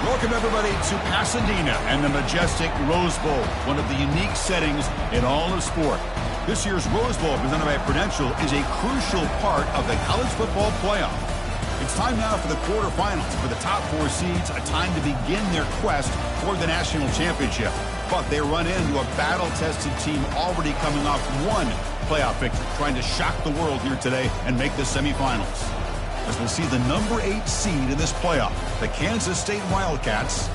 Welcome, everybody, to Pasadena and the majestic Rose Bowl, one of the unique settings in all of sport. This year's Rose Bowl, presented by Prudential, is a crucial part of the college football playoff. It's time now for the quarterfinals for the top 4 seeds, a time to begin their quest for the national championship. But they run into a battle-tested team already coming off one playoff victory, trying to shock the world here today and make the semifinals. As we'll see the number 8 seed in this playoff, the Kansas State Wildcats.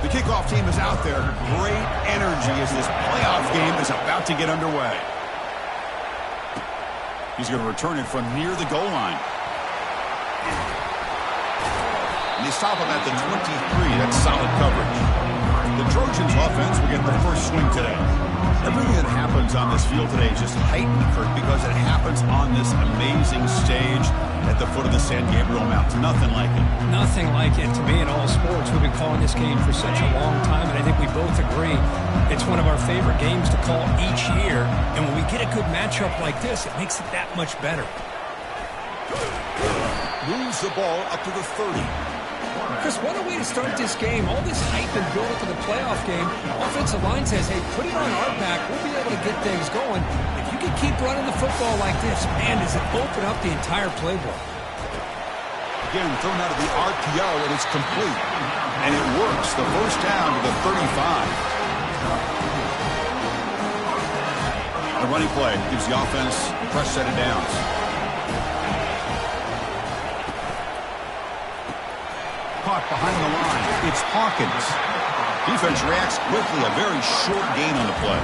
The kickoff team is out there. Great energy as this playoff game is about to get underway. He's going to return it from near the goal line. And they stop him at the 23. That's solid coverage. The Trojans offense will get the first swing today. Everything that happens on this field today is just heightened, Kirk, because it happens on this amazing stage at the foot of the San Gabriel Mountains. Nothing like it. Nothing like it to me in all sports. We've been calling this game for such a long time, and I think we both agree it's one of our favorite games to call each year. And when we get a good matchup like this, it makes it that much better. Moves the ball up to the 30. Chris, what a way to start this game. All this hype and build up to the playoff game. Offensive line says, hey, put it on our back. We'll be able to get things going. If you can keep running the football like this, man, does it open up the entire playbook. Again, thrown out of the RPO, and it's complete. And it works. The first down to the 35. The running play gives the offense a fresh set of downs. Caught behind the line. It's Hawkins. Defense reacts quickly. A very short gain on the play.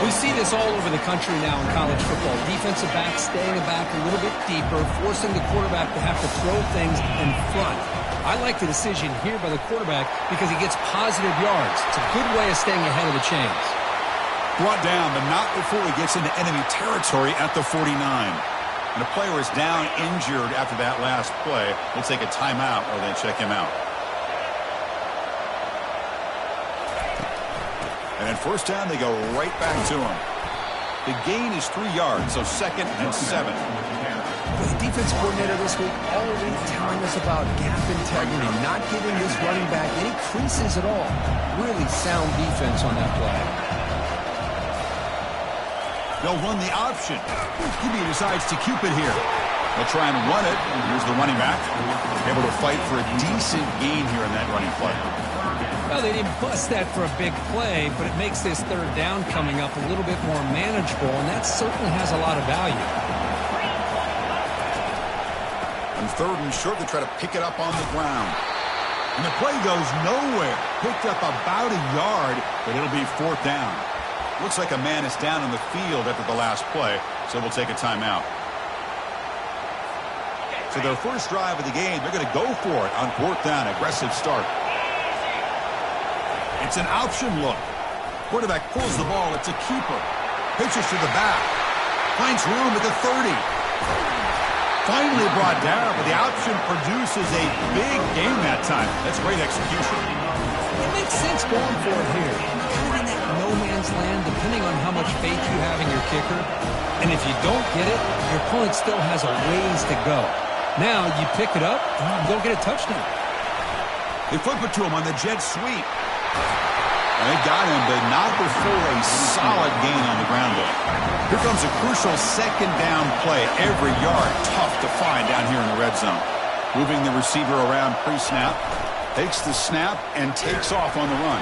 We see this all over the country now in college football. Defensive backs staying back a little bit deeper, forcing the quarterback to have to throw things in front. I like the decision here by the quarterback because he gets positive yards. It's a good way of staying ahead of the chains. Brought down, but not before he gets into enemy territory at the 49. And the player is down injured after that last play. They'll take a timeout or they check him out. And then first down, they go right back to him. The gain is 3 yards, so 2nd and 7. The defense coordinator this week already telling us about gap integrity, not giving this running back any creases at all. Really sound defense on that play. They'll run the option. He decides to keep it here. They'll try and run it. Here's the running back. Able to fight for a decent gain here in that running play. Well, they didn't bust that for a big play, but it makes this third down coming up a little bit more manageable, and that certainly has a lot of value. On 3rd and short, they try to pick it up on the ground. And the play goes nowhere. Picked up about a yard, but it'll be 4th down. Looks like a man is down in the field after the last play, so we'll take a timeout. So their first drive of the game, they're going to go for it on 4th down. Aggressive start. It's an option look. Quarterback pulls the ball. It's a keeper. Pitches to the back. Finds room at the 30. Finally brought down, but the option produces a big game that time. That's great execution. It makes sense going for it here. Kind of in that no man's land, depending on how much faith you have in your kicker. And if you don't get it, your opponent still has a ways to go. Now you pick it up and you go get a touchdown. They flip it to him on the jet sweep. And they got him, but not before a solid gain on the ground there. Here comes a crucial 2nd down play. Every yard tough to find down here in the red zone. Moving the receiver around pre-snap. Takes the snap and takes off on the run.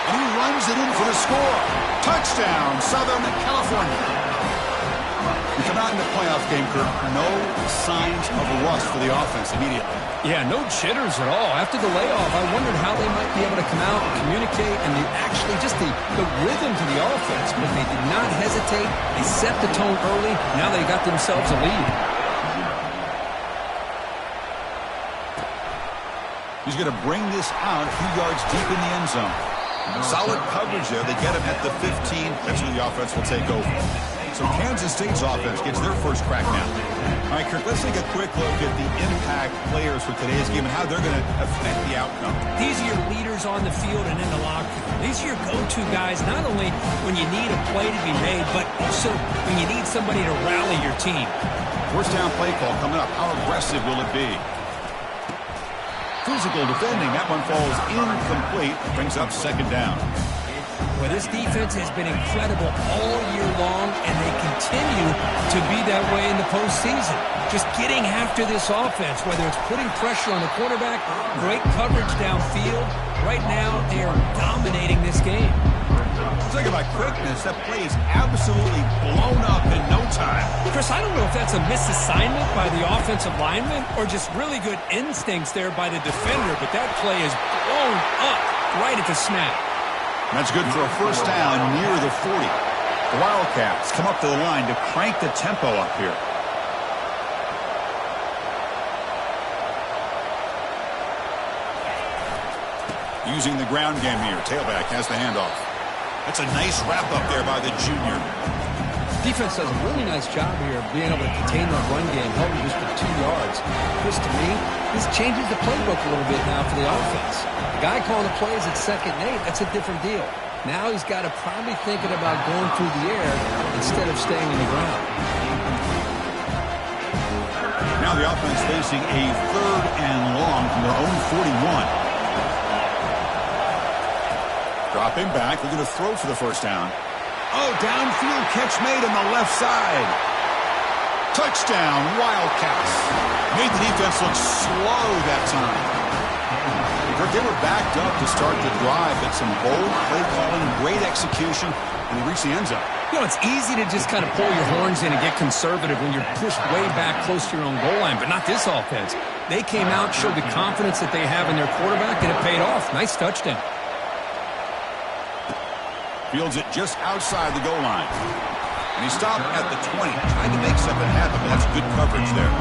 And he runs it in for the score. Touchdown, Southern California. We come out in the playoff game, Kirk. No signs of a rust for the offense immediately. Yeah, no jitters at all. After the layoff, I wondered how they might be able to come out and communicate and actually just the rhythm to the offense. But they did not hesitate. They set the tone early. Now they got themselves a lead. He's going to bring this out a few yards deep in the end zone. Solid coverage there. They get him at the 15. That's where the offense will take over. So Kansas State's offense gets their first crack now. All right, Kirk, let's take a quick look at the impact players for today's game and how they're going to affect the outcome. These are your leaders on the field and in the locker room. These are your go-to guys, not only when you need a play to be made, but also when you need somebody to rally your team. First down play call coming up. How aggressive will it be? Physical defending. That one falls incomplete. Brings up second down. Well, this defense has been incredible all year long, and they continue to be that way in the postseason. Just getting after this offense, whether it's putting pressure on the quarterback, great coverage downfield. Right now, they are dominating this game. Talk about quickness. That play is absolutely blown up in no time. Chris, I don't know if that's a misassignment by the offensive lineman or just really good instincts there by the defender, but that play is blown up right at the snap. That's good for a first down near the 40. The Wildcats come up to the line to crank the tempo up here. Using the ground game here. Tailback has the handoff. That's a nice wrap up there by the junior. Defense does a really nice job here of being able to contain that run game, held him just for 2 yards. Chris, to me, this changes the playbook a little bit now for the offense. The guy calling the plays at 2nd and 8, that's a different deal. Now he's got to probably thinking about going through the air instead of staying on the ground. Now the offense facing a 3rd and long from their own 41. Dropping back, they're going to throw for the first down. Oh, downfield catch made on the left side. Touchdown, Wildcats. Made the defense look slow that time. They were backed up to start the drive, but some bold play calling, great execution, and they reached the end zone. You know, it's easy to just kind of pull your horns in and get conservative when you're pushed way back close to your own goal line, but not this offense. They came out, showed the confidence that they have in their quarterback, and it paid off. Nice touchdown. Fields it just outside the goal line. And he stopped at the 20, trying to make something happen, but that's good coverage there.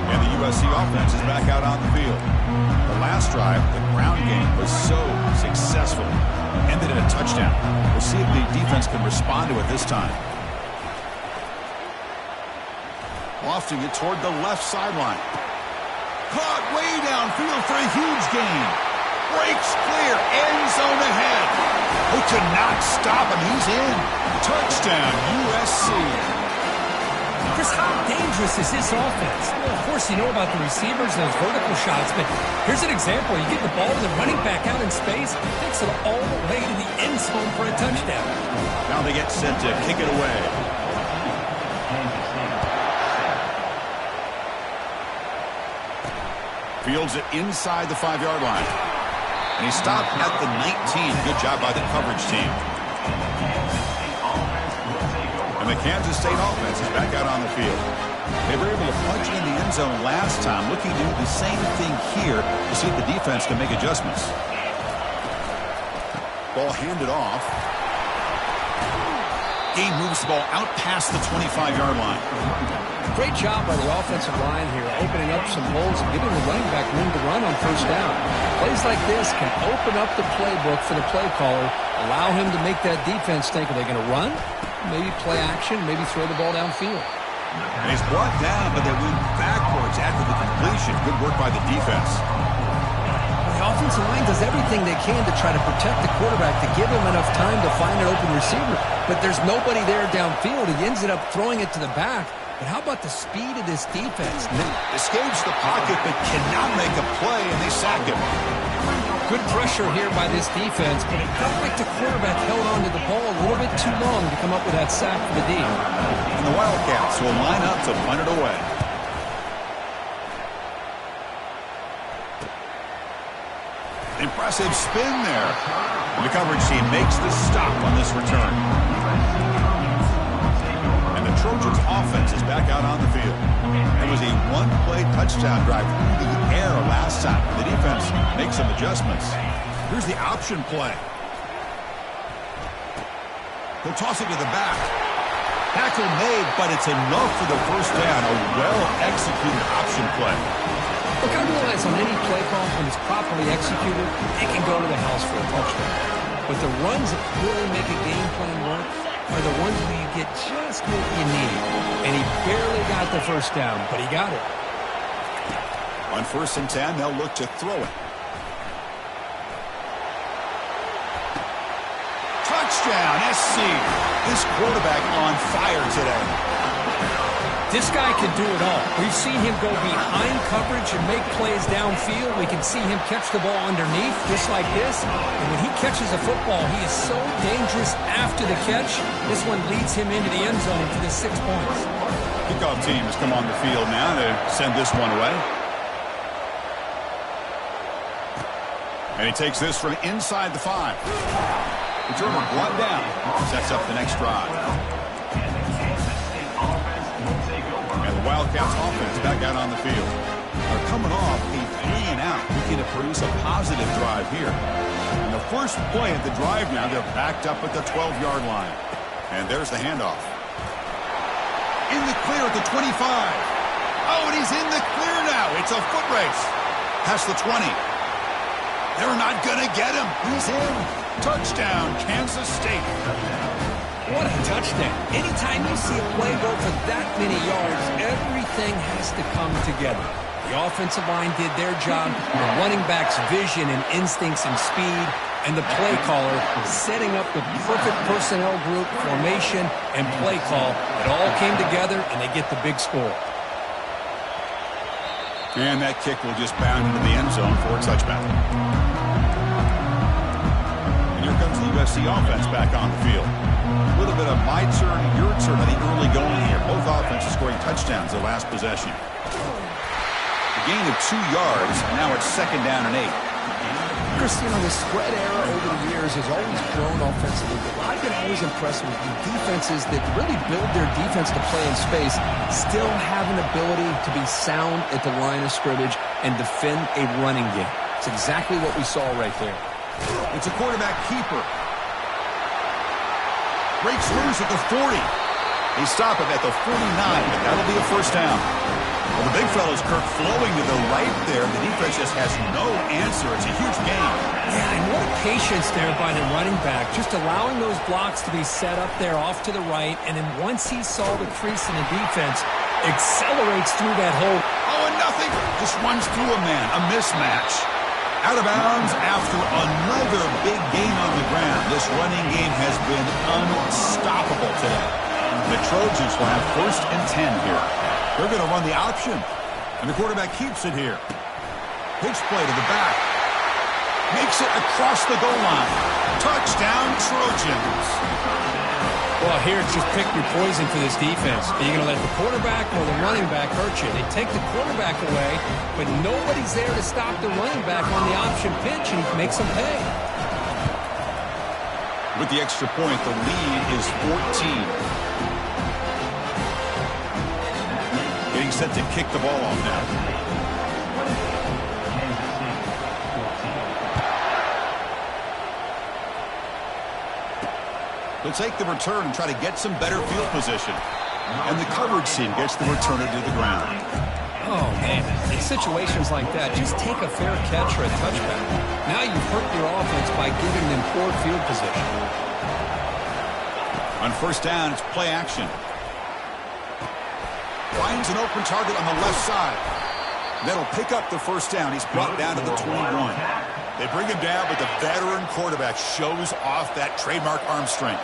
And the USC offense is back out on the field. The last drive, the ground game, was so successful. Ended in a touchdown. We'll see if the defense can respond to it this time. Lofting it toward the left sideline. Caught way downfield for a huge gain. Breaks clear, end zone ahead. Who cannot stop him? He's in. Touchdown, USC. Chris, how dangerous is this offense? Well, of course, you know about the receivers and those vertical shots, but here's an example. You get the ball to the running back out in space, takes it all the way to the end zone for a touchdown. Now they get set to kick it away. Fields it inside the 5-yard line. And he stopped at the 19. Good job by the coverage team. And the Kansas State offense is back out on the field. They were able to punch in the end zone last time, looking to do the same thing here to see if the defense can make adjustments. Ball handed off. Game moves the ball out past the 25-yard line. Great job by the offensive line here, opening up some holes and giving the running back room to run on first down. Plays like this can open up the playbook for the play caller, allow him to make that defense think, are they going to run? Maybe play action, maybe throw the ball downfield. And he's brought down, but they went backwards after the completion. Good work by the defense. The offensive line does everything they can to try to protect the quarterback, to give him enough time to find an open receiver. But there's nobody there downfield. He ends up throwing it to the back. But how about the speed of this defense? Escapes the pocket, but cannot make a play, and they sack him. Good pressure here by this defense, but it felt like the quarterback held on to the ball a little bit too long to come up with that sack for the D. And the Wildcats will line up to punt it away. Impressive spin there. And the coverage team makes the stop on this return. And the Trojans offense is back out on the field. It was a one-play touchdown drive through the air last time. The defense makes some adjustments. Here's the option play. They'll toss it to the back. Tackle made, but it's enough for the first down. A well-executed option play. Look, I realize on any play call, when it's properly executed, it can go to the house for a touchdown. But the runs that really make a game plan work, are the ones where you get just what you need. And he barely got the first down, but he got it. On 1st and 10, they'll look to throw it. Touchdown, SC. This quarterback on fire today. This guy can do it all. We've seen him go behind coverage and make plays downfield. We can see him catch the ball underneath, just like this. And when he catches a football, he is so dangerous after the catch. This one leads him into the end zone for the 6 points. Kickoff team has come on the field now to send this one away. And he takes this from inside the 5. Returner brought down. Sets up the next drive. And the Wildcats offense back out on the field. They're coming off a 3-and-out, looking to produce a positive drive here. And the first play of the drive now, they're backed up at the 12-yard line. And there's the handoff. In the clear at the 25. Oh, and he's in the clear now. It's a foot race. Past the 20. They're not going to get him. He's in. Touchdown, Kansas State. What a touchdown. Anytime you see a play go for that many yards, everything has to come together. The offensive line did their job, the running back's vision and instincts and speed, and the play caller setting up the perfect personnel group, formation, and play call. It all came together, and they get the big score. And that kick will just bound into the end zone for a touchback. And here comes the USC offense back on the field. A little bit of my turn, your turn, I think early going here. Both offenses scoring touchdowns the last possession. A gain of 2 yards. Now it's 2nd down and 8. Chris, you know, the spread era over the years has always grown offensively, but I've been always impressed with the defenses that really build their defense to play in space, still have an ability to be sound at the line of scrimmage and defend a running game. It's exactly what we saw right there. It's a quarterback keeper. Breaks loose at the 40. They stop him at the 49, but that'll be a first down. Well, the big fella's Kirk flowing to the right there. The defense just has no answer. It's a huge gain. Yeah, and what a patience there by the running back. Just allowing those blocks to be set up there off to the right. And then once he saw the crease in the defense, accelerates through that hole. Oh, and nothing. Just runs through a man. A mismatch. Out of bounds after another big gain on the ground. This running game has been unstoppable today. The Trojans will have 1st and 10 here. They're going to run the option. And the quarterback keeps it here. Pitch play to the back. Makes it across the goal line. Touchdown, Trojans. Well, here it's just pick your poison for this defense. Are you going to let the quarterback or the running back hurt you? They take the quarterback away, but nobody's there to stop the running back on the option pitch, and he makes them pay. With the extra point, the lead is 14. Getting set to kick the ball off now. They'll take the return and try to get some better field position. And the coverage team gets the returner to the ground. Oh, man. In situations like that, just take a fair catch or a touchback. Now you've hurt your offense by giving them poor field position. On 1st down, it's play action. Finds an open target on the left side. That'll pick up the 1st down. He's brought down to the 21. They bring him down, but the veteran quarterback shows off that trademark arm strength.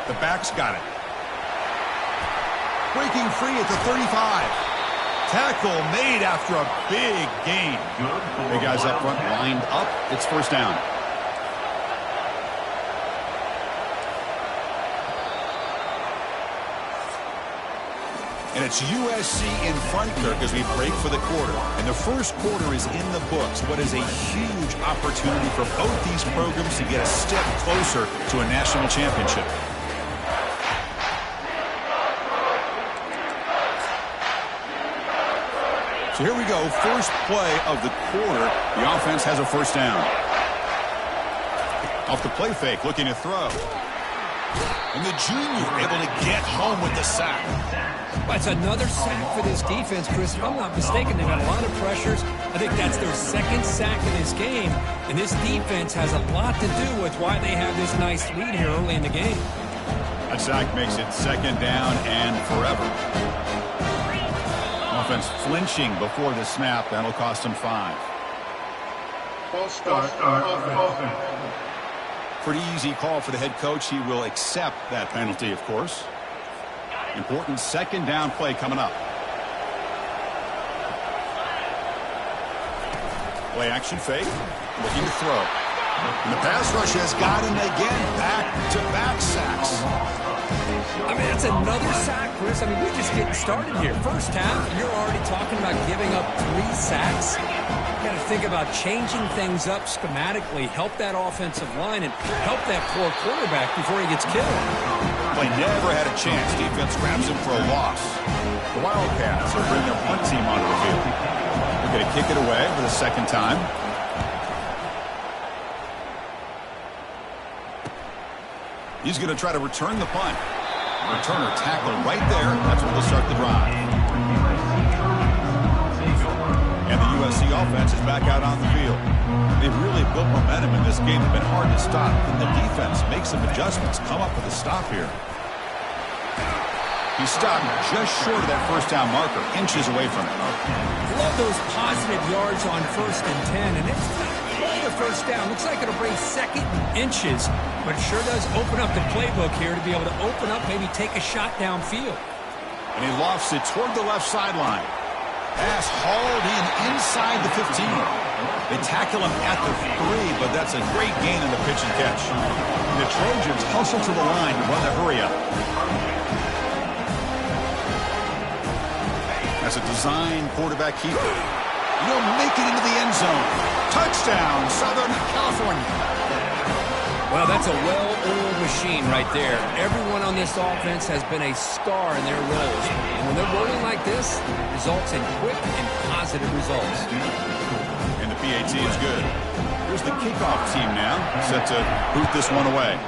The back's got it. Breaking free at the 35. Tackle made after a big gain. Big guys up front lined up. It's 1st down. And it's USC in front, Kirk, as we break for the quarter. And the first quarter is in the books. What is a huge opportunity for both these programs to get a step closer to a national championship. So here we go. First play of the quarter. The offense has a 1st down. Off the play fake, looking to throw. And the junior able to get home with the sack. Well, it's another sack for this defense, Chris. If I'm not mistaken, they've got a lot of pressures. I think that's their second sack in this game, and this defense has a lot to do with why they have this nice lead here early in the game. A sack makes it second down and forever. Offense flinching before the snap. That'll cost them 5. False start offense. Pretty easy call for the head coach. He will accept that penalty, of course. Important second down play coming up. Play action fake. Looking to throw. And the pass rush has got him again. Back-to-back sacks. I mean, that's another sack, Chris. I mean, we're just getting started here. First half, you're already talking about giving up 3 sacks. You got to think about changing things up schematically, help that offensive line, and help that poor quarterback before he gets killed. Play never had a chance. Defense grabs him for a loss. The Wildcats are bringing their punt team onto the field. They're going to kick it away for the second time. He's going to try to return the punt. Returner tackle right there. That's where they'll start the drive. And the USC offense is back out on the field. They've really built momentum in this game. It's been hard to stop. And the defense makes some adjustments. Come up with a stop here. He's stopped just short of that first down marker, inches away from it. Love those positive yards on 1st and 10, and it's quite a first down. Looks like it'll bring second inches, but it sure does open up the playbook here to be able to open up, maybe take a shot downfield. And he lofts it toward the left sideline. Pass hauled in inside the 15. They tackle him at the 3, but that's a great gain in the pitch and catch. The Trojans hustle to the line to run the hurry up. That's a design quarterback keeper. He'll make it into the end zone. Touchdown, Southern California. Well, that's a well-oiled machine right there. Everyone on this offense has been a star in their roles. And when they're rolling like this, it results in quick and positive results. And the PAT is good. Here's the kickoff team now, set to boot this one away.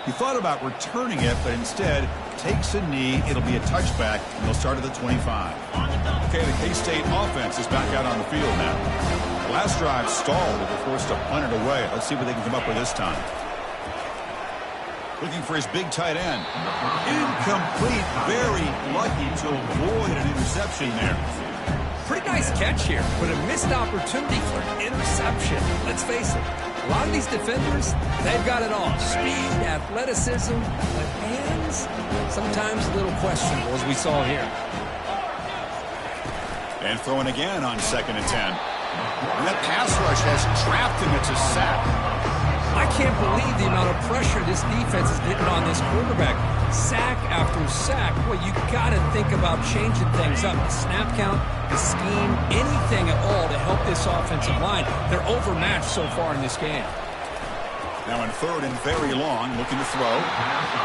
He thought about returning it, but instead takes a knee. It'll be a touchback, and they'll start at the 25. Okay, the K-State offense is back out on the field now. The last drive stalled. They were forced to punt it away. Let's see what they can come up with this time. Looking for his big tight end. Incomplete. Very lucky to avoid an interception there. Pretty nice catch here, but a missed opportunity for an interception. Let's face it, a lot of these defenders, they've got it all. Speed, athleticism, but hands, sometimes a little questionable, as we saw here. And throwing again on 2nd and 10. And that pass rush has trapped him. It's a sack. I can't believe the amount of pressure this defense is getting on this quarterback. Sack after sack. Boy, you got to think about changing things up. The snap count, the scheme, anything at all to help this offensive line. They're overmatched so far in this game. Now in 3rd and very long, looking to throw.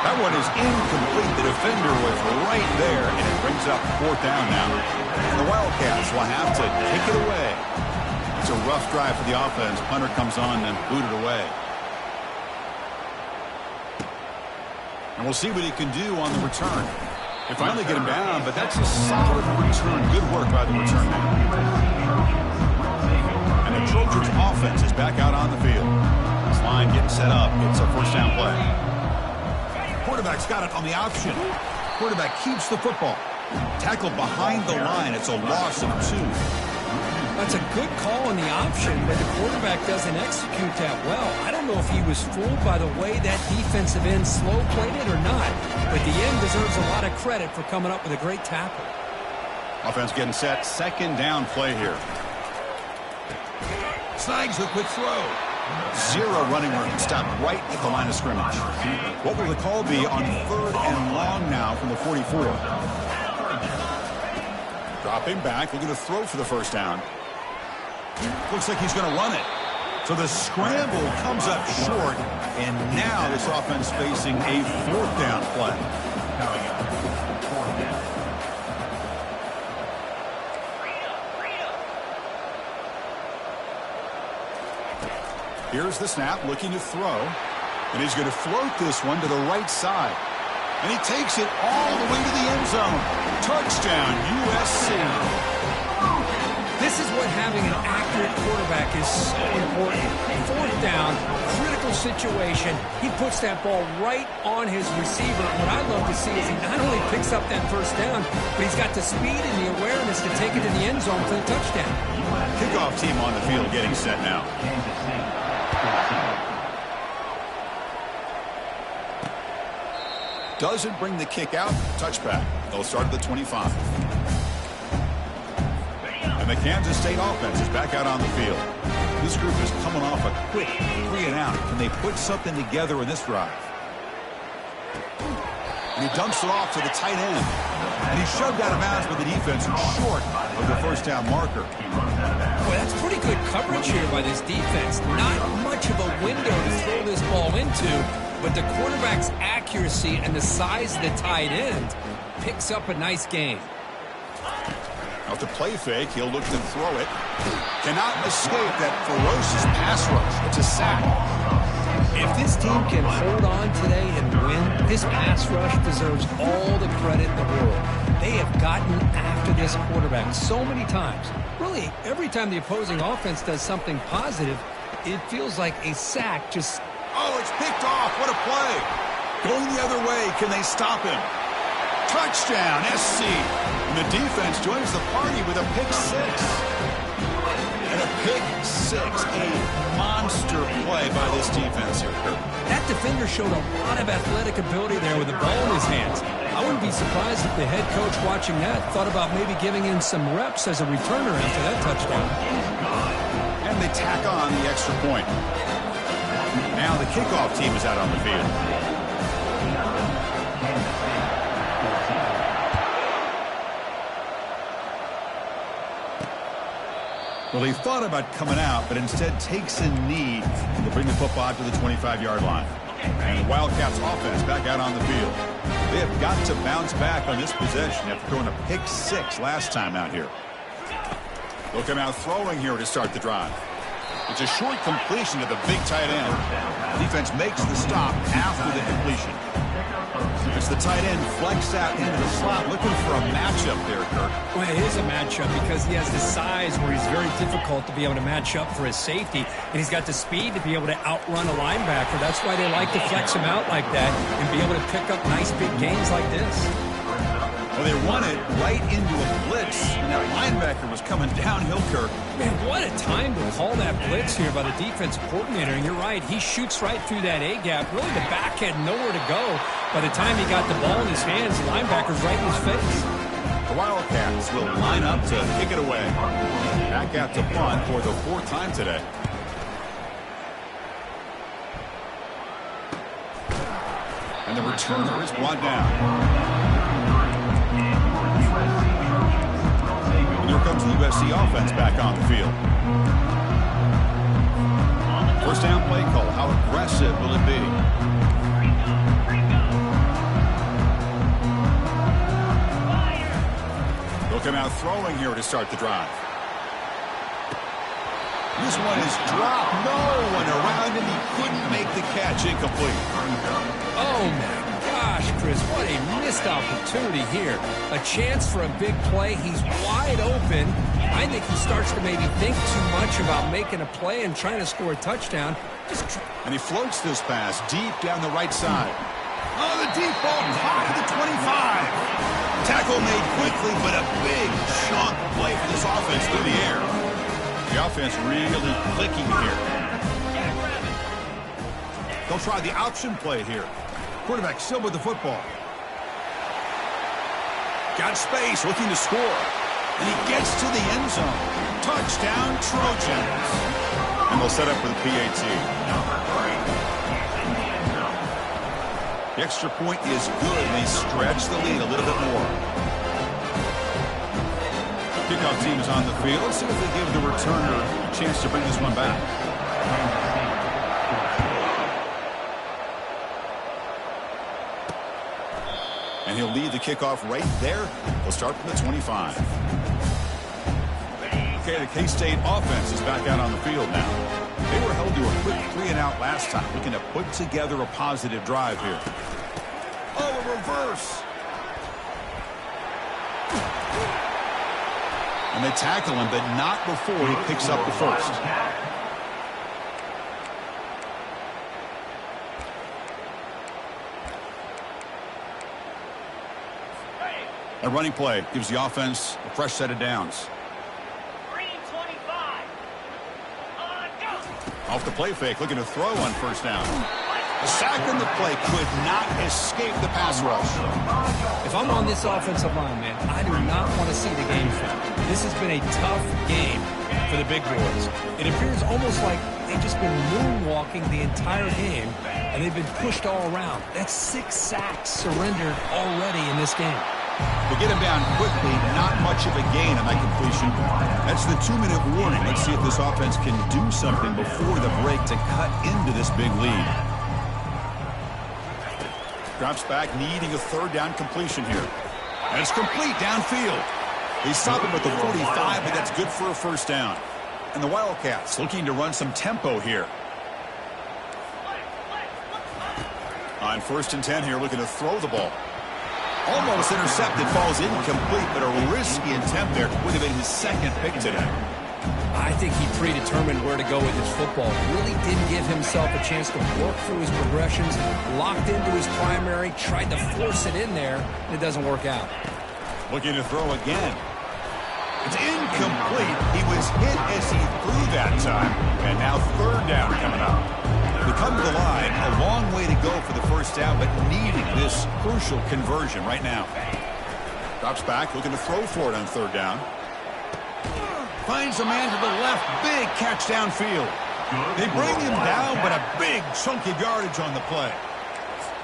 That one is incomplete. The defender was right there, and it brings up 4th down now. And the Wildcats will have to kick it away. It's a rough drive for the offense. Punter comes on and booted away. And we'll see what he can do on the return. They finally get him down, but that's a solid return. Good work by the return man. And the Trojans offense is back out on the field. This line getting set up. It's a first down play. Quarterback's got it on the option. Quarterback keeps the football. Tackled behind the line. It's a loss of 2. That's a good call on the option, but the quarterback doesn't execute that well. I don't know if he was fooled by the way that defensive end slow played it or not, but the end deserves a lot of credit for coming up with a great tackle. Offense getting set. 2nd down play here. Snags the quick throw. 0 running room. Stopped right at the line of scrimmage. What will the call be on 3rd and long now from the 44? Dropping back. Looking to throw for the first down. Looks like he's going to run it. So the scramble comes up short, and now this offense facing a 4th down play. Here's the snap, looking to throw, and he's going to float this one to the right side. And he takes it all the way to the end zone. Touchdown, USC. This is what having an accurate quarterback is so important. Fourth down, critical situation. He puts that ball right on his receiver. What I love to see is he not only picks up that first down, but he's got the speed and the awareness to take it to the end zone for the touchdown. Kickoff team on the field getting set now. Doesn't bring the kick out. Touchback. They'll start at the 25. And the Kansas State offense is back out on the field. This group is coming off a quick 3-and-out. Can they put something together in this drive? And he dumps it off to the tight end. And he's shoved out of bounds by the defense short of the first down marker. Boy, that's pretty good coverage here by this defense. Not much of a window to throw this ball into, but the quarterback's accuracy and the size of the tight end picks up a nice gain. Out to play fake, he'll look to throw it. Cannot escape that ferocious pass rush. It's a sack. If this team can hold on today and win, this pass rush deserves all the credit in the world. They have gotten after this quarterback so many times. Really, every time the opposing offense does something positive, it feels like a sack just... Oh, it's picked off. What a play. Going the other way. Can they stop him? Touchdown, SC. And the defense joins the party with a pick six. And a pick six. A monster play by this defense here. That defender showed a lot of athletic ability there with the ball in his hands. I wouldn't be surprised if the head coach watching that thought about maybe giving him some reps as a returner after that touchdown. And they tack on the extra point. Now the kickoff team is out on the field. Well, he thought about coming out, but instead takes a knee to bring the football to the 25-yard line. And the Wildcats offense back out on the field. They have got to bounce back on this possession after throwing a pick six last time out here. They'll come out throwing here to start the drive. It's a short completion to the big tight end. Defense makes the stop after the completion. It's the tight end flex out into the slot, looking for a matchup there, Kirk. Well, it is a matchup because he has the size where he's very difficult to be able to match up for his safety, and he's got the speed to be able to outrun a linebacker. That's why they like to flex him out like that and be able to pick up nice big gains like this. Well, they run it right into a blitz, and that linebacker was coming downhill, Kirk. Man, what a time to call that blitz here by the defense coordinator. And you're right, he shoots right through that A-gap. Really, the back had nowhere to go. By the time he got the ball in his hands, the linebacker's right in his face. The Wildcats will line up to kick it away. Back out to punt for the fourth time today. And the returner is brought down. And here comes the USC offense back on the field. First down play call. How aggressive will it be? They'll come out throwing here to start the drive. This one is dropped. No one around him. He couldn't make the catch. Incomplete. Oh, my gosh, Chris, what a missed opportunity here. A chance for a big play. He's wide open. I think he starts to maybe think too much about making a play and trying to score a touchdown. And he floats this pass deep down the right side. Oh, the deep ball caught at the 25. Tackle made quickly, but a big chunk play for this offense through the air. The offense really clicking here. They'll try the option play here. Quarterback still with the football. Got space, looking to score. And he gets to the end zone. Touchdown, Trojans. And they'll set up for the PAT. The extra point is good, and they stretch the lead a little bit more. Kickoff team is on the field. Let's see if they give the returner a chance to bring this one back. And he'll lead the kickoff right there. They'll start from the 25. Okay, the K-State offense is back out on the field now. They were held to a quick 3-and-out last time, looking to put together a positive drive here. Oh, a reverse. And they tackle him, but not before he picks up the first. A running play gives the offense a fresh set of downs. Off the play fake, looking to throw on first down. The sack in the play could not escape the pass rush. If I'm on this offensive line, man, I do not want to see the game film. This has been a tough game for the big boys. It appears almost like they've just been moonwalking the entire game, and they've been pushed all around. That's 6 sacks surrendered already in this game. To get him down quickly, not much of a gain on that completion. That's the 2-minute warning. Let's see if this offense can do something before the break to cut into this big lead. Drops back, needing a third down completion here. And it's complete downfield. They stop him at the 45, but that's good for a first down. And the Wildcats looking to run some tempo here. On 1st and 10 here, looking to throw the ball. Almost intercepted, falls incomplete, but a risky attempt there. Would have been his second pick today. I think he predetermined where to go with his football. Really didn't give himself a chance to work through his progressions, locked into his primary, tried to force it in there, and it doesn't work out. Looking to throw again. It's incomplete. He was hit as he threw that time, and now third down coming up. They come to the line, a long way to go for the first down, but needing this crucial conversion right now. Drops back, looking to throw for it on third down. Finds a man to the left, big catch downfield. They bring him down, but a big chunk of yardage on the play.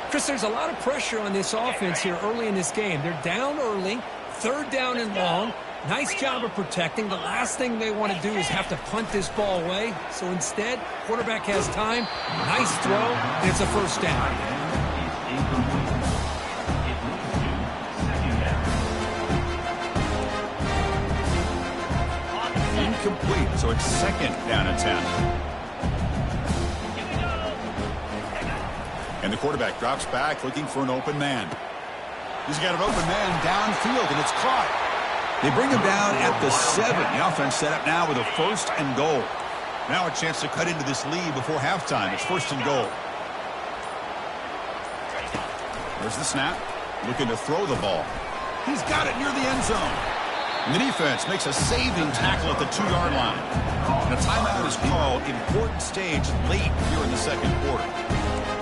Chris, there's a lot of pressure on this offense here early in this game. They're down early, third down and long. Nice job of protecting. The last thing they want to do is have to punt this ball away. So instead, quarterback has time. Nice throw, and it's a first down. Incomplete, so it's second down and 10. And the quarterback drops back, looking for an open man. He's got an open man downfield, and it's caught. They bring him down at the 7. The offense set up now with a 1st and goal. Now a chance to cut into this lead before halftime. It's 1st and goal. There's the snap. Looking to throw the ball. He's got it near the end zone. And the defense makes a saving tackle at the 2-yard line. And a timeout is called. Important stage late here in the second quarter.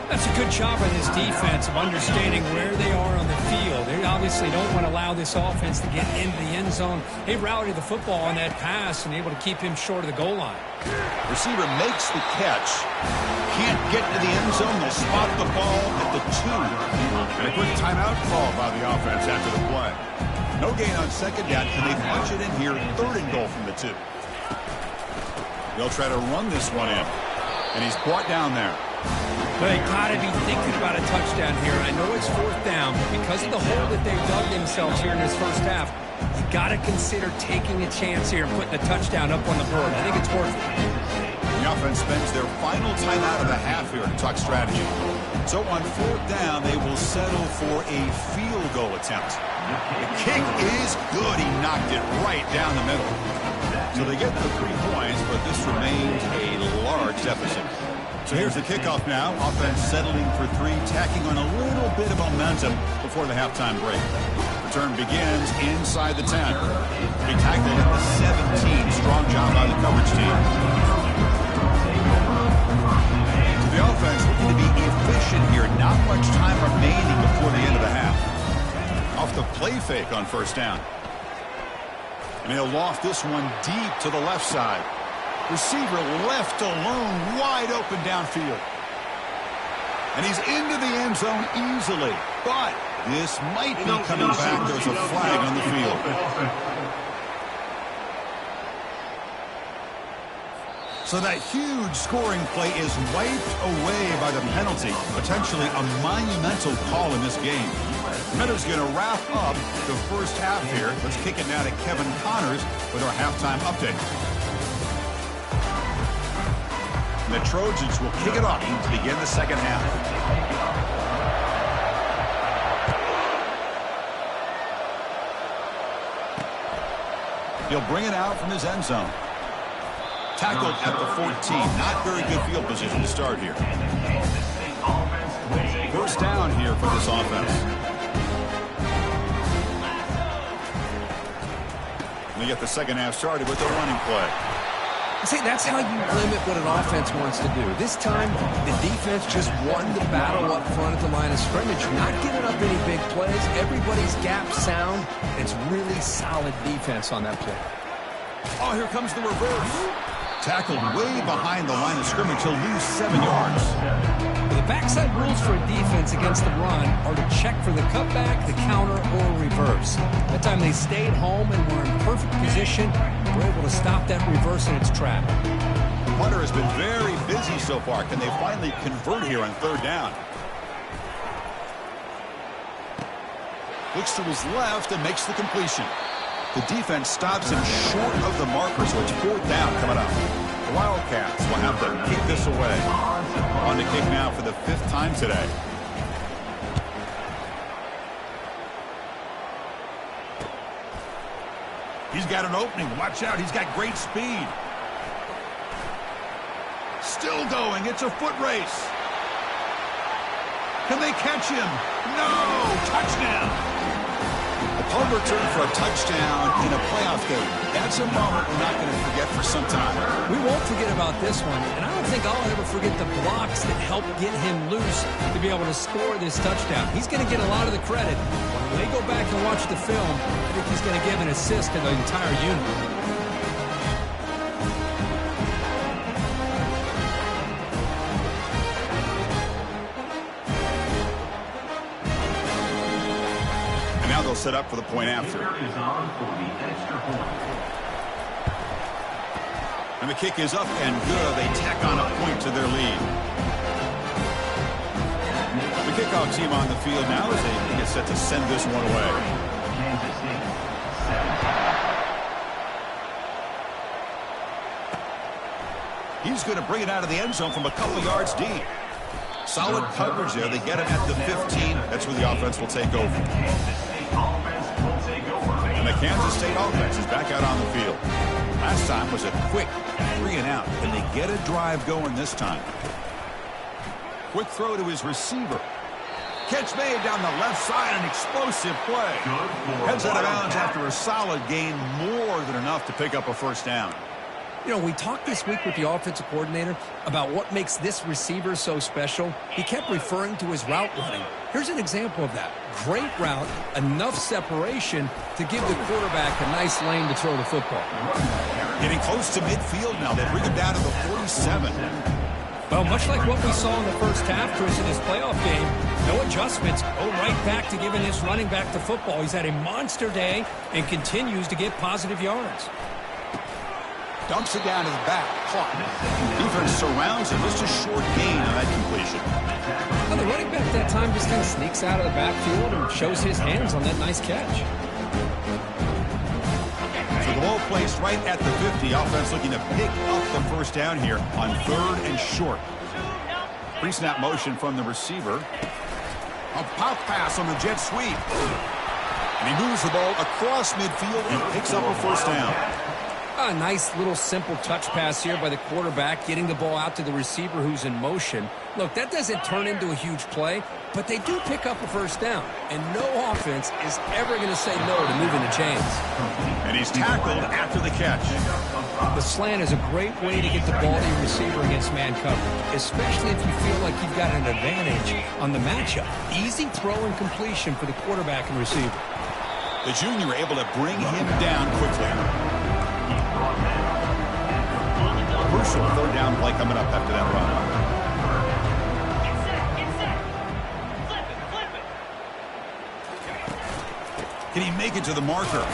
That's a good job by this defense of understanding where they are on the field. They obviously don't want to allow this offense to get into the end zone. They rallied the football on that pass and able to keep him short of the goal line. Receiver makes the catch. Can't get to the end zone. They'll spot the ball at the 2. And a quick timeout call by the offense after the play. No gain on second down. Can they punch it in here? 3rd and goal from the 2. They'll try to run this one in. And he's brought down there. They got to be thinking about a touchdown here. I know it's 4th down, but because of the hole that they've dug themselves here in this first half, you got to consider taking a chance here and putting a touchdown up on the board. I think it's worth it. The offense spends their final timeout of the half here to talk strategy. So on 4th down, they will settle for a field goal attempt. The kick is good. He knocked it right down the middle. So they get the 3 points, but this remains a large deficit. So here's the kickoff now. Offense settling for 3, tacking on a little bit of momentum before the halftime break. Return begins inside the 10. He tackled at the 17. Strong job by the coverage team. So the offense looking to be efficient here. Not much time remaining before the end of the half. Off the play fake on 1st down. And he'll loft this one deep to the left side. Receiver left alone, wide open downfield. And he's into the end zone easily. But this might be coming back. There's a flag on the field. So that huge scoring play is wiped away by the penalty. Potentially a monumental call in this game. Meadows going to wrap up the first half here. Let's kick it now to Kevin Connors with our halftime update. And the Trojans will kick it off to begin the second half. He'll bring it out from his end zone. Tackled at the 14. Not very good field position to start here. First down here for this offense. We get the second half started with the running play. See, that's how you limit what an offense wants to do. This time, the defense just won the battle up front at the line of scrimmage. Not giving up any big plays. Everybody's gap sound. It's really solid defense on that play. Oh, here comes the reverse. Tackled way behind the line of scrimmage. He'll lose 7 yards. The backside rules for a defense against the run are to check for the cutback, the counter, or reverse. That time they stayed home and were in perfect position. We're able to stop that reverse in its track. Hunter has been very busy so far. Can they finally convert here on third down? Looks to his left and makes the completion. The defense stops him short of the marker, so it's fourth down coming up. The Wildcats will have to kick this away. On the kick now for the 5th time today. He's got an opening. Watch out. He's got great speed. Still going. It's a foot race. Can they catch him? No! Touchdown! A punt return for a touchdown in a playoff game. That's a moment we're not going to forget for some time. We won't forget about this one, and I don't think I'll ever forget the blocks that helped get him loose to be able to score this touchdown. He's going to get a lot of the credit. When they go back and watch the film, I think he's going to give an assist to the entire unit. They'll set up for the point after. And the kick is up and good. They tack on a point to their lead. The kickoff team on the field now as they get set to send this one away. He's going to bring it out of the end zone from a couple yards deep. Solid coverage there. They get it at the 15. That's where the offense will take over. And the Kansas State offense is back out on the field. Last time was a quick 3 and out. And they get a drive going this time. Quick throw to his receiver. Catch made down the left side. An explosive play. Heads out of bounds after a solid gain. More than enough to pick up a first down. You know, we talked this week with the offensive coordinator about what makes this receiver so special. He kept referring to his route running. Here's an example of that. Great route, enough separation to give the quarterback a nice lane to throw the football. Getting close to midfield now. They bring him down to the 47. Well, much like what we saw in the first half, Chris, in this playoff game, no adjustments. Go right back to giving his running back the football. He's had a monster day and continues to get positive yards. Dumps it down to the back. Clock. Defense surrounds him. Just a short gain on that completion. Well, the running back that time just kind of sneaks out of the backfield and shows his hands on that nice catch. So the ball placed right at the 50. Offense looking to pick up the first down here on 3rd and short. Pre-snap motion from the receiver. A pop pass on the jet sweep. And he moves the ball across midfield and picks up a first down. A nice little simple touch pass here by the quarterback, getting the ball out to the receiver who's in motion. Look, that doesn't turn into a huge play, but they do pick up a first down. And no offense is ever going to say no to moving the chains. And he's tackled after the catch. The slant is a great way to get the ball to your receiver against man coverage, especially if you feel like you've got an advantage on the matchup. Easy throw and completion for the quarterback and receiver. The junior able to bring him down quickly. Crucial 3rd down play coming up after that run. Can he make it to the marker?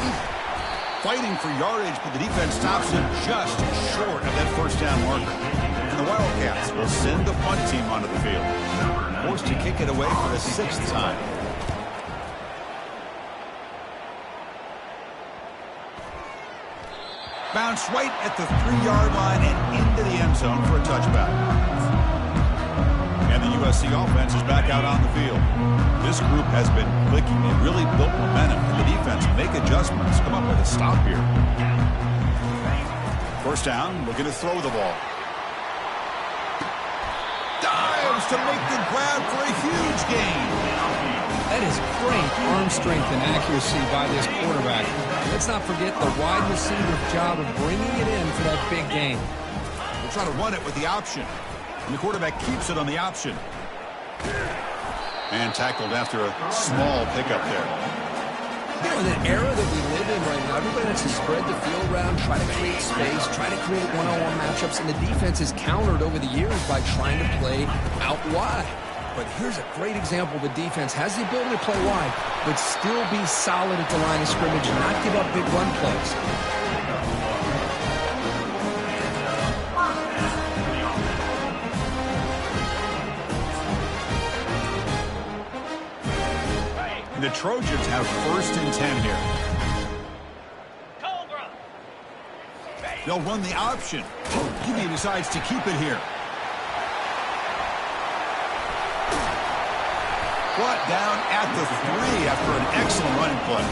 Fighting for yardage, but the defense stops him just short of that first down marker. And the Wildcats will send the punt team onto the field. Forced to kick it away for the 6th time. Bounce right at the 3-yard line and into the end zone for a touchback. And the USC offense is back out on the field. This group has been clicking. They really built momentum. The defense make adjustments. Come up with a stop here. First down, looking to throw the ball. Dives to make the grab for a huge gain. That is great arm strength and accuracy by this quarterback. Let's not forget the wide receiver's job of bringing it in for that big gain. We'll try to run it with the option. And the quarterback keeps it on the option. And tackled after a small pickup there. You know, in the era that we live in right now, everybody wants to spread the field around, try to create space, try to create one-on-one matchups, and the defense is countered over the years by trying to play out wide. But here's a great example. The defense has the ability to play wide, but still be solid at the line of scrimmage and not give up big run plays. The Trojans have 1st and 10 here. They'll run the option. He decides to keep it here. Brought down at the 3 after an excellent running play.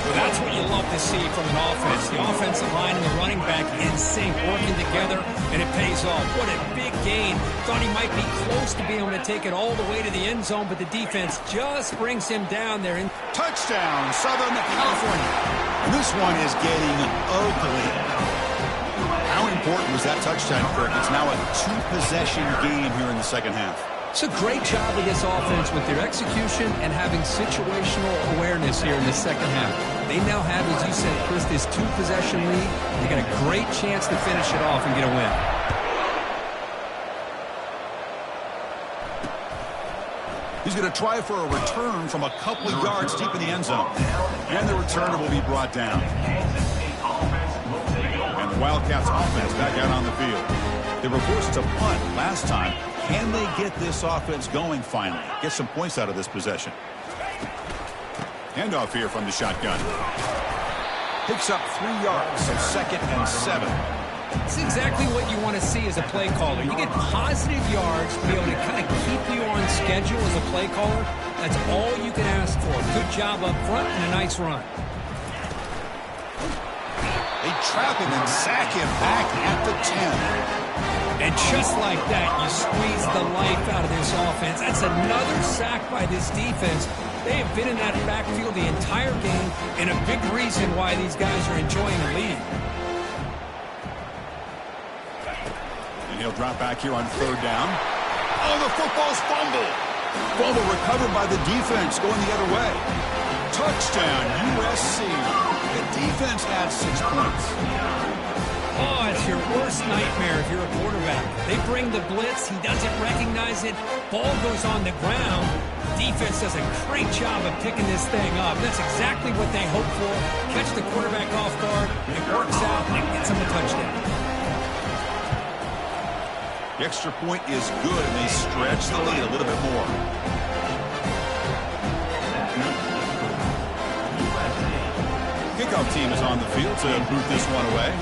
Well, that's what you love to see from an offense. The offensive line and the running back in sync, working together, and it pays off. What a big gain. Thought he might be close to being able to take it all the way to the end zone, but the defense just brings him down there. Touchdown, Southern California. And this one is getting ugly. How important was that touchdown, Kirk? It's now a 2-possession game here in the second half. It's a great job of this offense with their execution and having situational awareness here in the second half. They now have, as you said, Chris, this 2-possession lead. They got a great chance to finish it off and get a win. He's going to try for a return from a couple of yards deep in the end zone. And the returner will be brought down. And the Wildcats offense back out on the field. They were forced to punt last time. Can they get this offense going finally? Get some points out of this possession. Handoff here from the shotgun. Picks up 3 yards, so 2nd and 7. It's exactly what you want to see as a play caller. You get positive yards to be able to kind of keep you on schedule as a play caller. That's all you can ask for. Good job up front and a nice run. They trap him and sack him back at the 10. And just like that, you squeeze the life out of this offense. That's another sack by this defense. They have been in that backfield the entire game, and a big reason why these guys are enjoying the lead. And he'll drop back here on 3rd down. Oh, the football's fumbled. Fumble recovered by the defense going the other way. Touchdown, USC. The defense had 6 points. Oh, it's your worst nightmare if you're a quarterback. They bring the blitz. He doesn't recognize it. Ball goes on the ground. Defense does a great job of picking this thing up. That's exactly what they hope for. Catch the quarterback off guard. It works out, and it gets him a touchdown. The extra point is good, and they stretch the lead a little bit more. Kickoff team is on the field to boot this one away.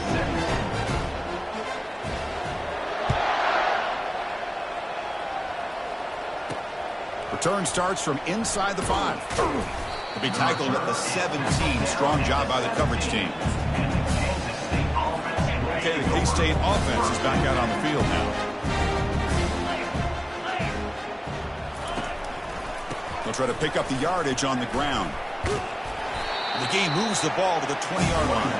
Return starts from inside the 5. He'll be tackled at the 17. Strong job by the coverage team. Okay, the K-State offense is back out on the field now. They'll try to pick up the yardage on the ground. The game moves the ball to the 20-yard line.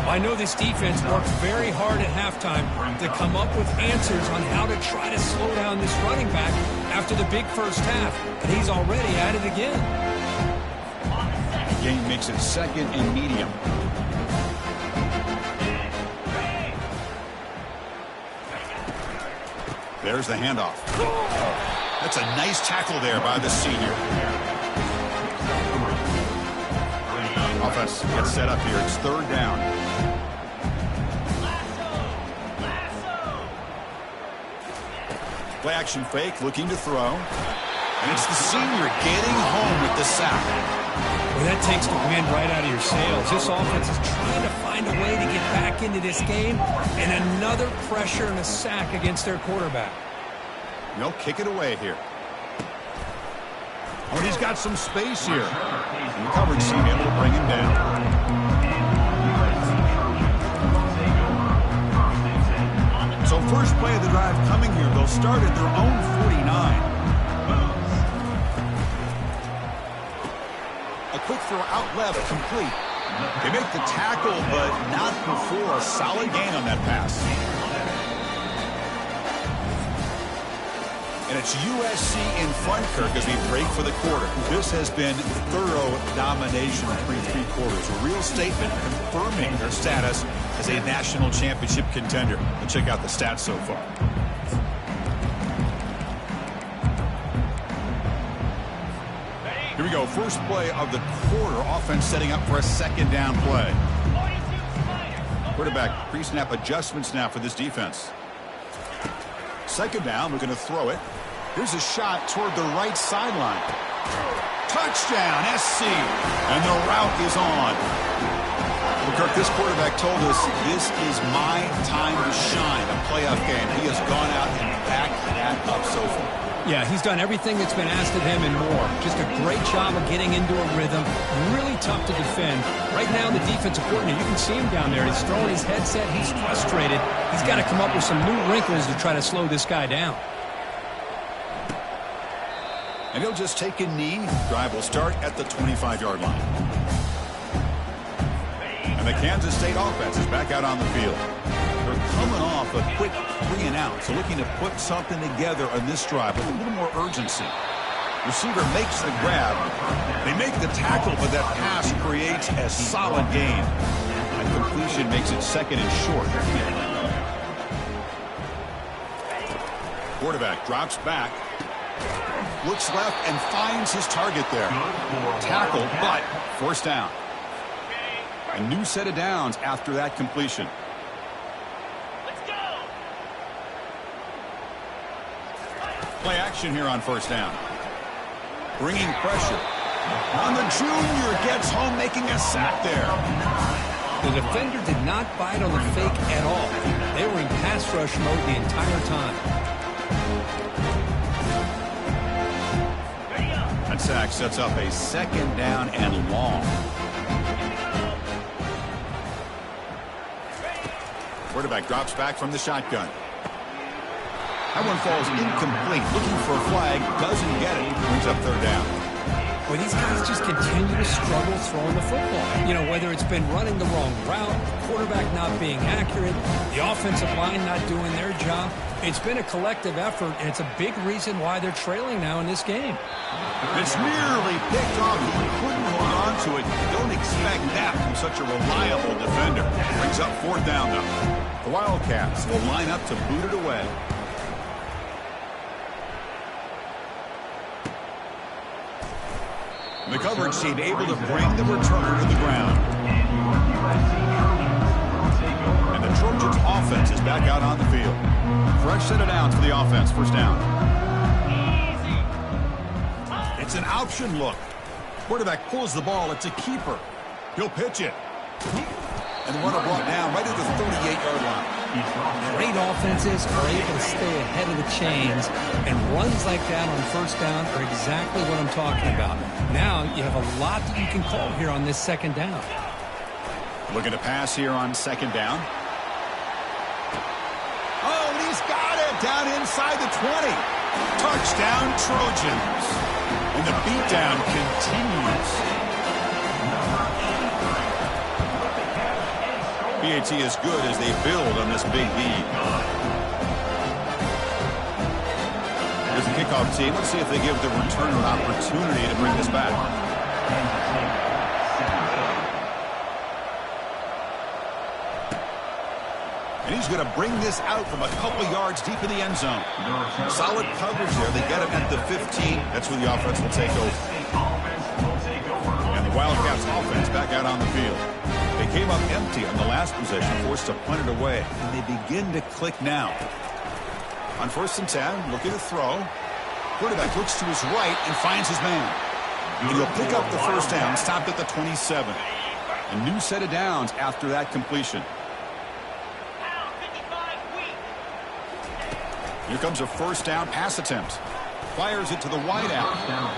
I know this defense worked very hard at halftime to come up with answers on how to try to slow down this running back after the big first half, and he's already at it again. The game makes it 2nd and medium. There's the handoff. That's a nice tackle there by the senior. Offense gets set up here. It's 3rd down. Play action fake, looking to throw. And it's the senior getting home with the sack. Well, that takes the wind right out of your sails. This offense is trying to find a way to get back into this game, and another pressure and a sack against their quarterback. They'll kick it away here. Oh, and he's got some space here. And the coverage team able to bring him down. So first play of the drive coming here. They'll start at their own 49. A quick throw out left, complete. They make the tackle, but not before a solid gain on that pass. And it's USC in front, Kirk, as we break for the quarter. This has been thorough domination through three quarters. A real statement confirming their status as a national championship contender. Let's check out the stats so far. Here we go. First play of the quarter. Offense setting up for a second down play. Quarterback pre-snap adjustments now for this defense. Second down. We're going to throw it. Here's a shot toward the right sideline. Touchdown, SC. And the route is on. Well, Kirk, this quarterback told us this is my time to shine, a playoff game. He has gone out and backed that up so far. Yeah, he's done everything that's been asked of him and more. Just a great job of getting into a rhythm. Really tough to defend. Right now, the defensive coordinator, you can see him down there. He's throwing his headset. He's frustrated. He's got to come up with some new wrinkles to try to slow this guy down. And he'll just take a knee. Drive will start at the 25-yard line. And the Kansas State offense is back out on the field. They're coming off a quick 3-and-out, so looking to put something together on this drive with a little more urgency. Receiver makes the grab. They make the tackle, but that pass creates a solid gain. And completion makes it second and short. Quarterback drops back. Looks left and finds his target there. Tackle, but first down. A new set of downs after that completion. Play action here on first down. Bringing pressure. On the junior, gets home, making a sack there. The defender did not bite on the fake at all. They were in pass rush mode the entire time. That sack sets up a second down and long. Quarterback drops back from the shotgun. That one falls incomplete. Looking for a flag. Doesn't get it. Brings up third down. Well, these guys just continue to struggle throwing the football. You know, whether it's been running the wrong route, quarterback not being accurate, the offensive line not doing their job. It's been a collective effort, and it's a big reason why they're trailing now in this game. It's nearly picked off. He couldn't hold on to it. Don't expect that from such a reliable defender. Brings up fourth down, though. The Wildcats will line up to boot it away. The coverage team able to bring the returner to the ground. And the Trojans offense is back out on the field. Fresh set of downs for the offense. First down. It's an option look. Quarterback pulls the ball. It's a keeper. He'll pitch it. And the runner brought down right at the 38-yard line. Great offenses are able to stay ahead of the chains, and runs like that on first down are exactly what I'm talking about. Now you have a lot that you can call here on this second down. Looking to pass here on second down. Oh, and he's got it down inside the 20. Touchdown, Trojans. And the beatdown continues. PAT is good as they build on this big lead. Here's the kickoff team. Let's see if they give the returner an opportunity to bring this back. And he's going to bring this out from a couple yards deep in the end zone. Solid coverage there. They get him at the 15. That's where the offense will take over. And the Wildcats offense back out on the field. They came up empty on the last possession, forced to punt it away. And they begin to click now. On first and 10, looking to throw. Quarterback looks to his right and finds his man. And he'll pick up the first down, stopped at the 27. A new set of downs after that completion. Here comes a first down pass attempt. Fires it to the wideout,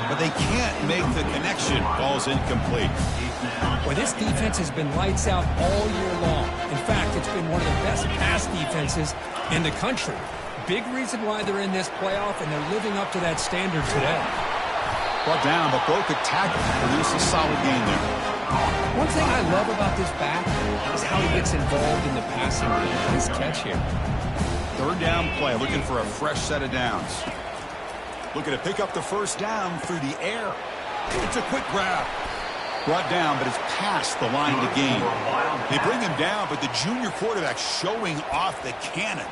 but they can't make the connection. Ball's incomplete. Well, this defense has been lights out all year long. In fact, it's been one of the best pass defenses in the country. Big reason why they're in this playoff, and they're living up to that standard today. Brought down, but broke a tackle. Produced a solid gain there. One thing I love about this back is how he gets involved in the passing game. Nice catch here. Third down play, looking for a fresh set of downs. Looking to pick up the first down through the air. It's a quick grab. Brought down, but it's past the line to gain. They bring him down, but the junior quarterback showing off the cannon.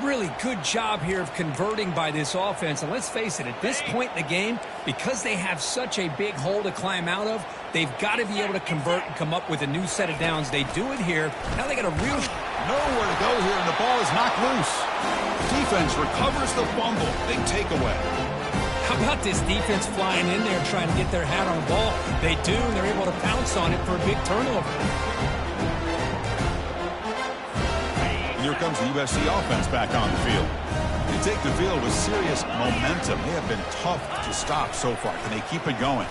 Really good job here of converting by this offense. And let's face it, at this point in the game, because they have such a big hole to climb out of, they've got to be able to convert and come up with a new set of downs. They do it here. Now they got a real... Nowhere to go here, and the ball is knocked loose. Defense recovers the fumble. Big takeaway. How about this defense flying in there trying to get their hat on the ball? They do, and they're able to pounce on it for a big turnover. Here comes the USC offense back on the field. They take the field with serious momentum. They have been tough to stop so far. Can they keep it going?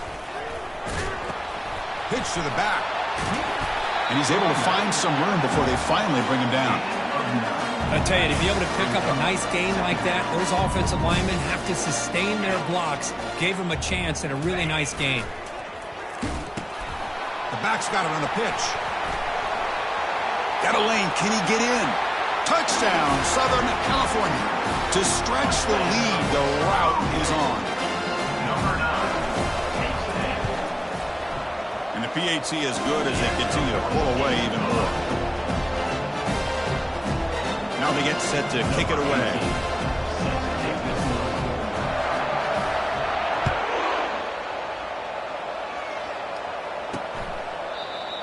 Pitch to the back. And he's able to find some room before they finally bring him down. I tell you, to be able to pick up a nice gain like that, those offensive linemen have to sustain their blocks. Gave him a chance at a really nice gain. The back's got it on the pitch. Got a lane. Can he get in? Touchdown, Southern California. To stretch the lead, the route is on. And the PAT is good as they continue to pull away even more. Now they get set to kick it away.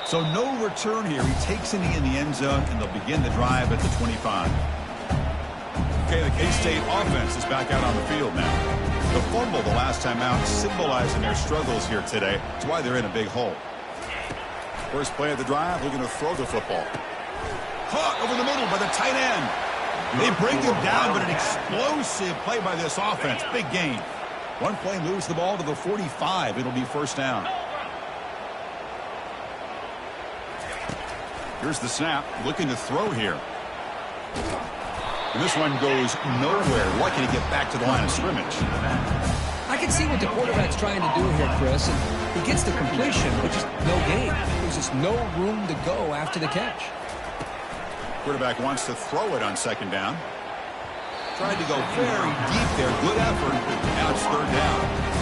So no return here. He takes it in the end zone, and they'll begin the drive at the 25. Okay, the K-State offense is back out on the field now. The fumble the last time out symbolizing their struggles here today. That's why they're in a big hole. First play of the drive, looking to throw the football. Caught over the middle by the tight end. They bring him down, but an explosive play by this offense. Big gain. One play, moves the ball to the 45. It'll be first down. Here's the snap, looking to throw here. And this one goes nowhere. Lucky to get back to the line of scrimmage. I can see what the quarterback's trying to do here, Chris. And he gets the completion, but just no gain. There's just no room to go after the catch. Quarterback wants to throw it on second down. Tried to go very deep there. Good effort. Now it's third down.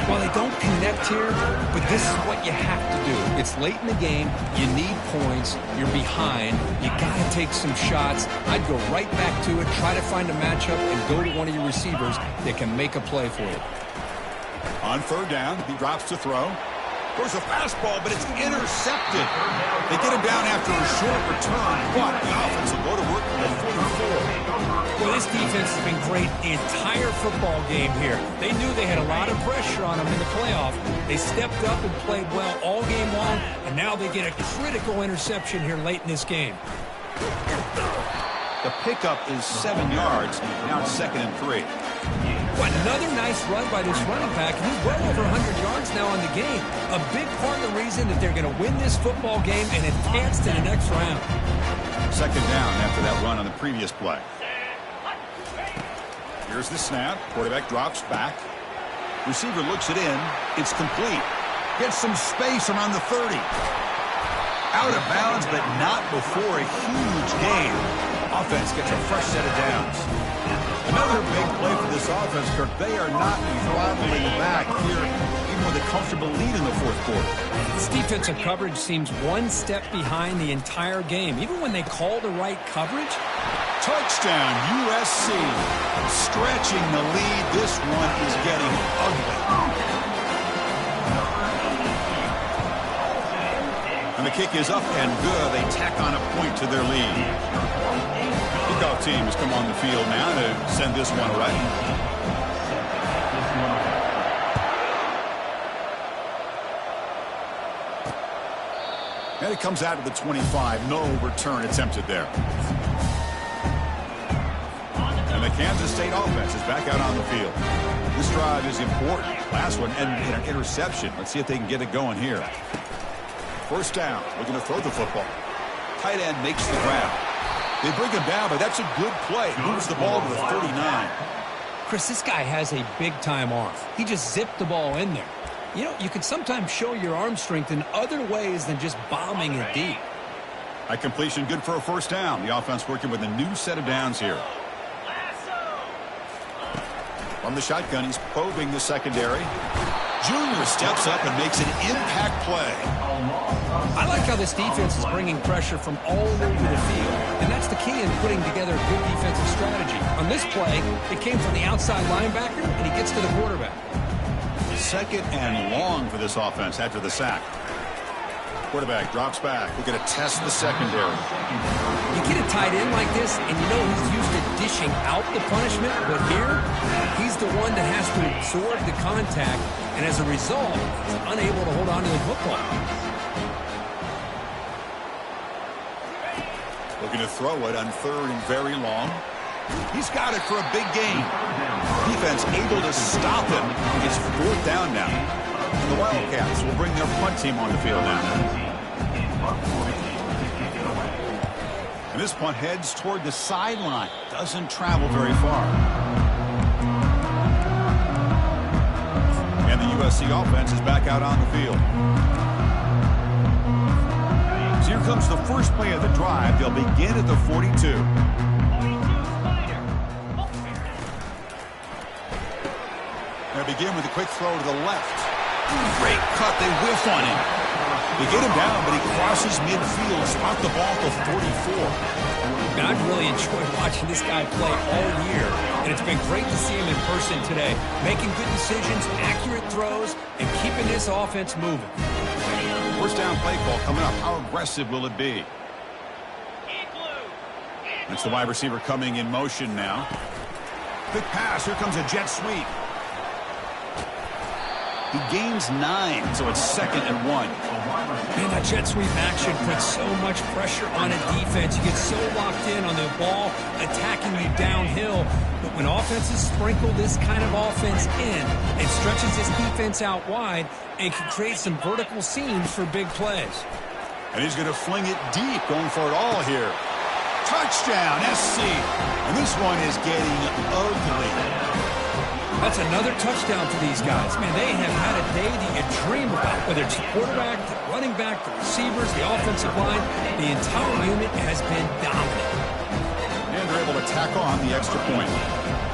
Well, they don't connect here, but this is what you have to do. It's late in the game. You need points. You're behind. You got to take some shots. I'd go right back to it, try to find a matchup, and go to one of your receivers that can make a play for you. On third down, he drops to throw. There's a fastball, but it's intercepted. They get him down after a short return, but the offense will go to work at 44. Well, this defense has been great the entire football game here. They knew they had a lot of pressure on them in the playoff. They stepped up and played well all game long, and now they get a critical interception here late in this game. The pickup is 7 yards. Now it's 2nd and 3. What, another nice run by this running back. He's well over 100 yards now in the game. A big part of the reason that they're going to win this football game and advance to the next round. Second down after that run on the previous play. Here's the snap. Quarterback drops back. Receiver looks it in. It's complete. Gets some space around the 30. Out of bounds, but not before a huge gain. Offense gets a fresh set of downs. Another big play for this offense, Kirk. They are not throttling back here, even with a comfortable lead in the fourth quarter. This defensive coverage seems one step behind the entire game. Even when they call the right coverage. Touchdown, USC. Stretching the lead. This one is getting ugly. And the kick is up and good. They tack on a point to their lead. Kickoff team has come on the field now to send this one away. And it comes out of the 25. No return attempted there. And the Kansas State offense is back out on the field. This drive is important. Last one ended in an interception. Let's see if they can get it going here. First down. Looking to throw the football. Tight end makes the grab. They bring him down, but that's a good play. Moves the ball to the 39. Chris, this guy has a big-time arm. He just zipped the ball in there. You know, you can sometimes show your arm strength in other ways than just bombing it deep. A completion good for a first down. The offense working with a new set of downs here. From the shotgun, he's probing the secondary. Junior steps up and makes an impact play. I like how this defense is bringing pressure from all over the field, and that's the key in putting together a good defensive strategy. On this play, it came from the outside linebacker, and he gets to the quarterback. Second and long for this offense after the sack. Quarterback drops back. We're going to test the secondary. You get a tight end like this, and you know he's used to dishing out the punishment, but here, he's the one that has to absorb the contact, and as a result, he's unable to hold on to the football. Looking to throw it on third and very long. He's got it for a big gain. Defense able to stop him. It's fourth down now. And the Wildcats will bring their punt team on the field now. And this punt heads toward the sideline. Doesn't travel very far. And the USC offense is back out on the field. So here comes the first play of the drive. They'll begin at the 42. They begin with a quick throw to the left. Great cut. They whiff on him. They get him down, but he crosses midfield. Spot the ball to 44. Man, I've really enjoyed watching this guy play all year, and it's been great to see him in person today, making good decisions, accurate throws, and keeping this offense moving. First down play call coming up. How aggressive will it be? It's the wide receiver coming in motion now. Quick pass. Here comes a jet sweep. He gains 9, so it's 2nd and 1. Man, that jet sweep action puts so much pressure on a defense. You get so locked in on the ball attacking you downhill. But when offenses sprinkle this kind of offense in, it stretches this defense out wide and can create some vertical seams for big plays. And he's going to fling it deep, going for it all here. Touchdown, SC. And this one is getting ugly. That's another touchdown for these guys. Man, they have had a day that you dream about, whether it's the quarterback, the running back, the receivers, the offensive line. The entire unit has been dominant. And they're able to tack on the extra point.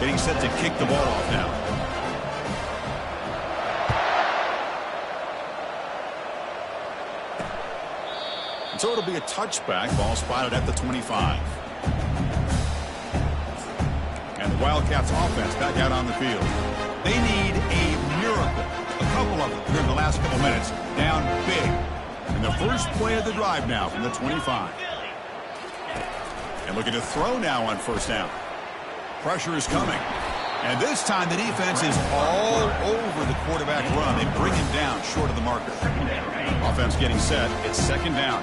Getting set to kick the ball off now. And so it'll be a touchback. Ball spotted at the 25. And the Wildcats offense back out on the field. They need a miracle. A couple of them here in the last couple minutes. Down big. And the first play of the drive now from the 25. And looking to throw now on first down. Pressure is coming. And this time the defense is all over the quarterback run. They bring him down short of the marker. Offense getting set. It's 2nd down.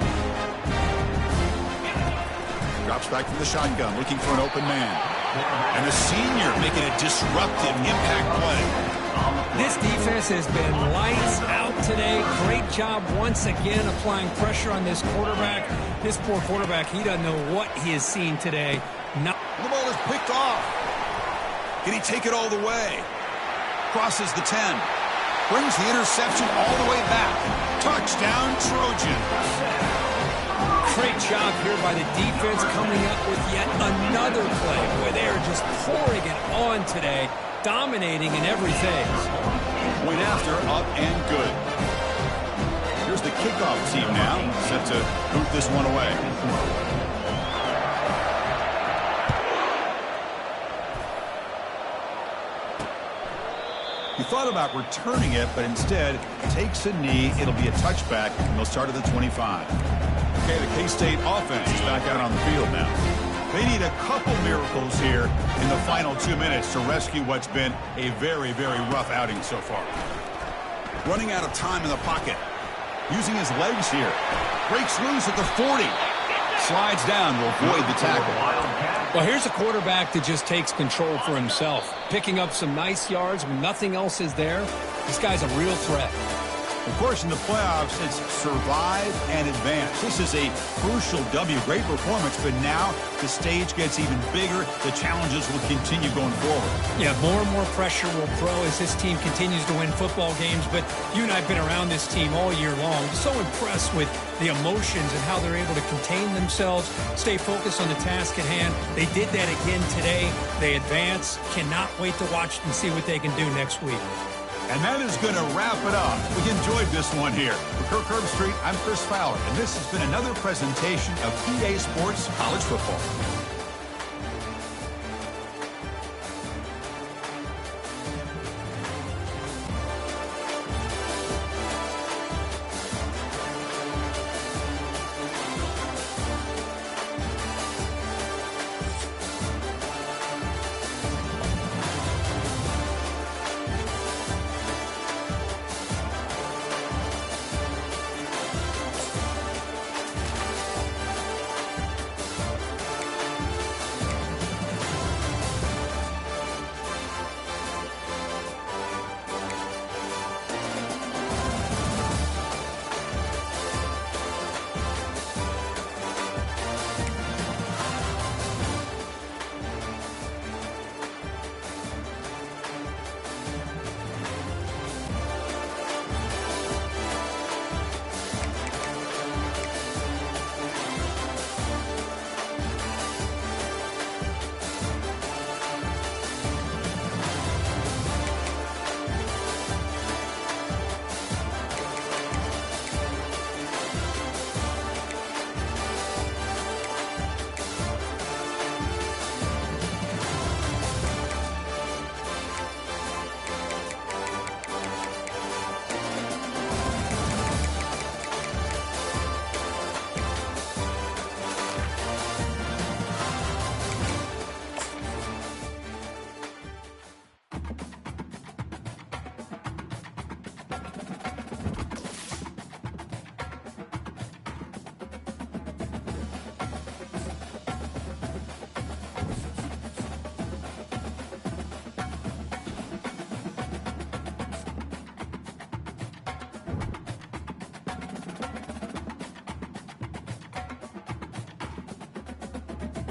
Drops back from the shotgun, looking for an open man. And the senior making a disruptive impact play. This defense has been lights out today. Great job once again applying pressure on this quarterback. This poor quarterback, he doesn't know what he has seen today. The ball is picked off. Can he take it all the way? Crosses the 10. Brings the interception all the way back. Touchdown, Trojan. Great job here by the defense coming up with yet another play. Boy, they are just pouring it on today, dominating in every phase. Point after, up and good. Here's the kickoff team now, set to boot this one away. He thought about returning it, but instead takes a knee. It'll be a touchback, and they'll start at the 25. Okay, the K-State offense is back out on the field now. They need a couple miracles here in the final 2 minutes to rescue what's been a very, very rough outing so far. Running out of time in the pocket. Using his legs here. Breaks loose at the 40. Slides down to avoid the tackle. Well, here's a quarterback that just takes control for himself, picking up some nice yards when nothing else is there. This guy's a real threat. Of course, in the playoffs, it's survive and advance. This is a crucial W. Great performance, but now the stage gets even bigger. The challenges will continue going forward. Yeah, more and more pressure will grow as this team continues to win football games. But you and I have been around this team all year long. So impressed with the emotions and how they're able to contain themselves, stay focused on the task at hand. They did that again today. They advance. Cannot wait to watch and see what they can do next week. And that is going to wrap it up. We enjoyed this one here. For Kirk Herbstreit, I'm Chris Fowler, and this has been another presentation of EA Sports College Football.